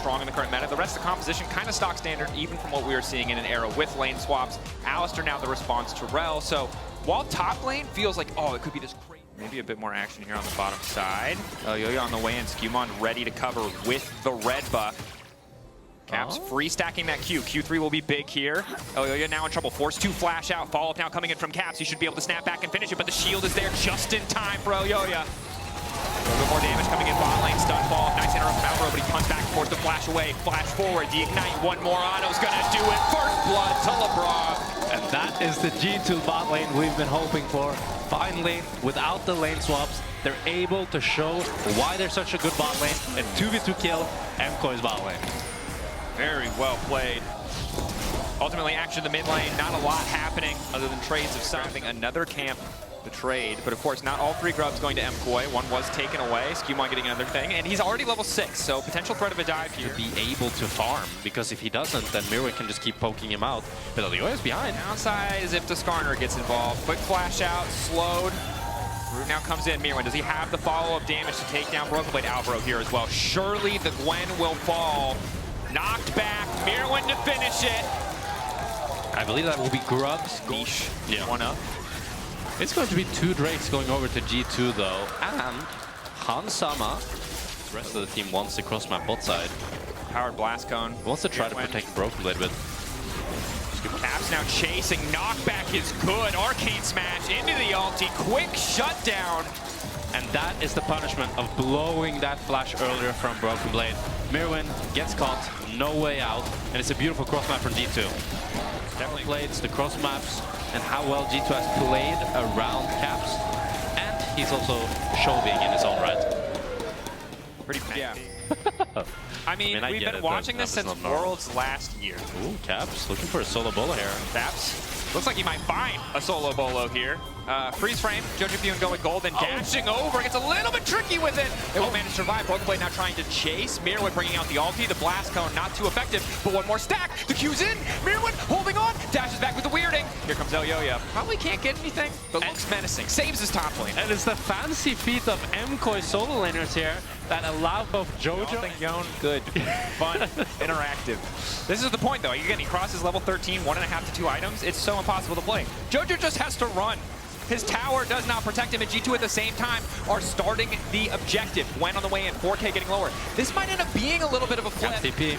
strong in the current meta. The rest of the composition kind of stock standard, even from what we were seeing in an era with lane swaps. Alistar now the response to Rell. So while top lane feels like, oh, it could be this crazy. Maybe a bit more action here on the bottom side. Elyoya on the way in, SkewMond ready to cover with the red buff. Caps free stacking that Q. Q3 will be big here. Elyoya now in trouble, forced to flash out. Follow-up now coming in from Caps. He should be able to snap back and finish it, but the shield is there just in time for Elyoya. A little bit more damage coming in bot lane, stun fall. Nice interrupt from Alvaro, but he punts back and forth to flash away. Flash forward, de-ignite, one more auto's gonna do it. First blood to Labrov. And that is the G2 bot lane we've been hoping for. Finally, without the lane swaps, they're able to show why they're such a good bot lane. And 2v2 kill MKOI's bot lane. Very well played. Ultimately, action in the mid lane, not a lot happening other than trades of something. Another camp to trade, but of course, not all three grubs going to MKOI. One was taken away, SkewMond getting another thing, and he's already level 6, so potential threat of a dive here. To be able to farm, because if he doesn't, then Myrwn can just keep poking him out. But Elyoya's behind. Downside is if the Skarner gets involved. Quick flash out, slowed. Root now comes in. Myrwn, does he have the follow-up damage to take down Broken Blade? Alvaro here as well. Surely the Gwen will fall. Knocked back, Myrwn to finish it. I believe that will be Grub's Niche, yeah. One up. It's going to be 2 Drakes going over to G2 though, and Hansama. The rest of the team wants to cross map bot side. Powered blast cone. Wants to try to protect Broken Blade with. Caps now chasing, knockback is good. Arcane smash into the ulti, quick shutdown. And that is the punishment of blowing that flash earlier from Broken Blade. Myrwn gets caught, no way out, and it's a beautiful cross map from G2. Definitely plays the cross maps and how well G2 has played around Caps, and he's also shoving in his own right. Pretty yeah. I mean, we've been watching this since Worlds last year. Ooh, Caps looking for a solo bolo here. Caps looks like he might find a solo bolo here. Freeze frame, Jojopyun going golden, dashing over. Gets a little bit tricky with it. It won't manage to survive. Broken Blade now trying to chase. Myrwn bringing out the ulti. The blast cone not too effective, but one more stack. The Q's in. Myrwn holding on. Dashes back with the weirding. Here comes Elyoya. Probably can't get anything, but looks menacing. Saves his top lane. And it's the fancy feat of MKOI solo laners here that allow both Jojo and Yone good, fun, interactive. This is the point though. Again, he crosses level 13, 1.5 to 2 items. It's so impossible to play. Jojo just has to run. His tower does not protect him, and G2 at the same time are starting the objective. Gwen on the way in, 4K getting lower. This might end up being a little bit of a flip. TP.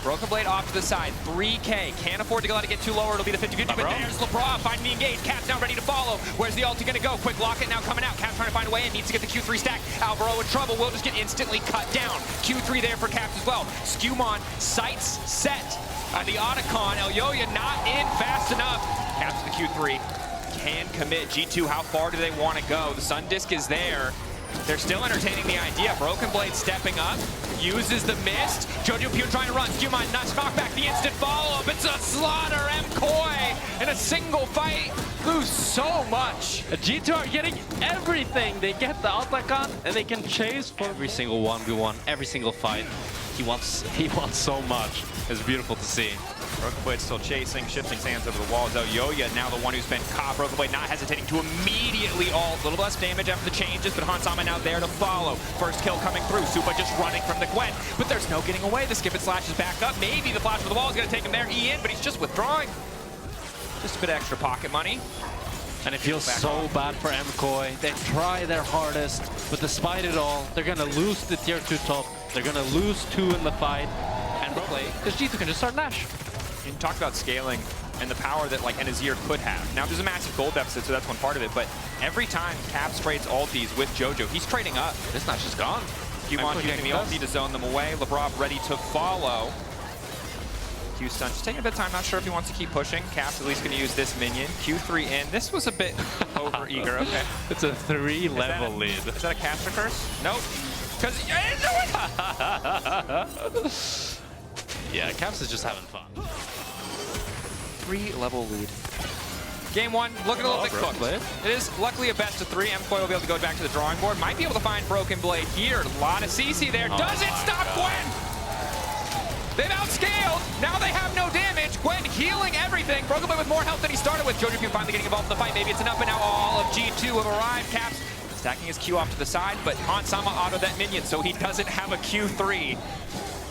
Broken Blade off to the side, 3K. Can't afford to let it get too lower. It'll be the 50-50, but there's Labrov finding the engage. Caps now ready to follow. Where's the ulti gonna go? Quick locket now coming out. Caps trying to find a way and needs to get the Q3 stack. Alvaro in trouble. Will just get instantly cut down. Q3 there for Caps as well. SkewMond, sights set. The Otacon, Elyoya not in fast enough. Caps to the Q3. Can commit. G2, how far do they want to go? The Sun Disc is there. They're still entertaining the idea. Broken Blade stepping up, uses the mist. Jojopyun trying to run. SkewMond knock back the instant follow-up. It's a slaughter. MKOI in a single fight lose so much. G2 are getting everything. They get the Otacon and they can chase for every single 1v1, every single fight. He wants so much. It's beautiful to see. Broken Blade still chasing, shifting sands over the walls. Elyoya now the one who's been caught. Broken Blade not hesitating to immediately ult. A little less damage after the changes, but Hansama now there to follow. First kill coming through. Supa just running from the Gwen, but there's no getting away. The skip and slash is back up. Maybe the flash for the wall is going to take him there. E in, but he's just withdrawing. Just a bit of extra pocket money. And it feels so bad for MKOI. They try their hardest, but despite it all, they're going to lose the tier 2 top. They're going to lose 2 in the fight. And because G2 can just start Nash. You talked about scaling and the power that like an Azir could have. Now there's a massive gold deficit, so that's one part of it, but every time Caps trades ultis with Jojo, he's trading up. This Nash is gone. SkewMond using the ulti to zone them away. Labrov ready to follow. Q-stun just taking a bit of time, not sure if he wants to keep pushing. Caps at least going to use this minion. Q3 in. This was a bit over-eager, okay. It's a 3-level lead. Is that a caster curse? Nope. Because yeah, Caps is just having fun. 3-level lead. Game 1, looking a little bit cooked. It is luckily a best of 3. MKOI will be able to go back to the drawing board. Might be able to find Broken Blade here. A lot of CC there. Does it stop Gwen? They've outscaled. Now they have no damage. Gwen healing everything. Broken Blade with more health than he started with. Jojopyun finally getting involved in the fight. Maybe it's enough, but now all of G2 have arrived. Caps stacking his Q off to the side, but Hansama autoed that minion, so he doesn't have a Q3.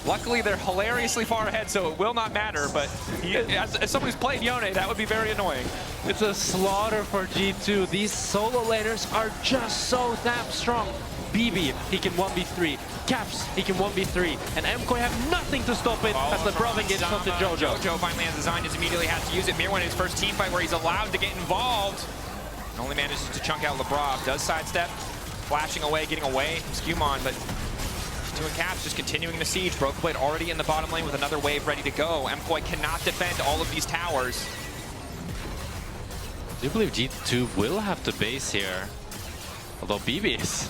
Luckily, they're hilariously far ahead, so it will not matter, but as someone who's played Yone, that would be very annoying. It's a slaughter for G2. These solo laners are just so damn strong. BB, he can 1v3. Caps, he can 1v3. And MKOI have nothing to stop it as Labrov engages onto Jojo. Jojo finally has design, just immediately has to use it. Myrwn, his first team fight where he's allowed to get involved. And only manages to chunk out Labrov. Does sidestep, flashing away, getting away from SkewMond, but G2 and Caps just continuing the siege. Broken Blade already in the bottom lane with another wave ready to go. MKOI cannot defend all of these towers. I do believe G2 will have to base here. Although BB is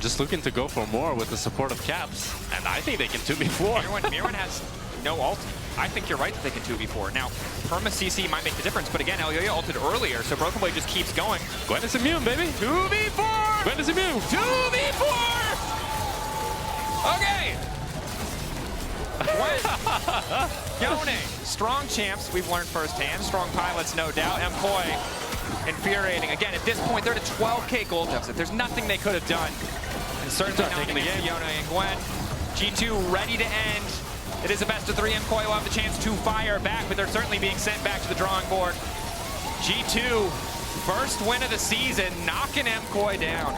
just looking to go for more with the support of Caps. And I think they can 2v4. Myrwn has no ult. I think you're right that they can 2v4. Now, Perma CC might make the difference, but again, Elyoya ulted earlier, so Broken Blade just keeps going. Gwen is immune, baby. 2v4! Gwen is immune. 2v4! Okay! Yone, strong champs, we've learned firsthand. Strong pilots, no doubt. MKOI, infuriating. Again, at this point, they're at a 12k gold deficit. There's nothing they could have done. And certainly not taking the against game. Yone and Gwen. G2 ready to end. It is a best of 3. MKOI will have the chance to fire back, but they're certainly being sent back to the drawing board. G2, first win of the season, knocking MKOI down.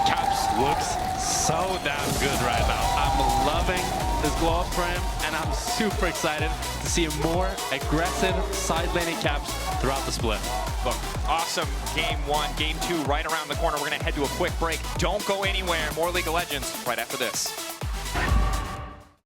Caps looks so damn good right now. I'm loving this glow up for him, and I'm super excited to see a more aggressive side laning Caps throughout the split. Look, awesome game 1, game 2 right around the corner. We're going to head to a quick break. Don't go anywhere. More League of Legends right after this.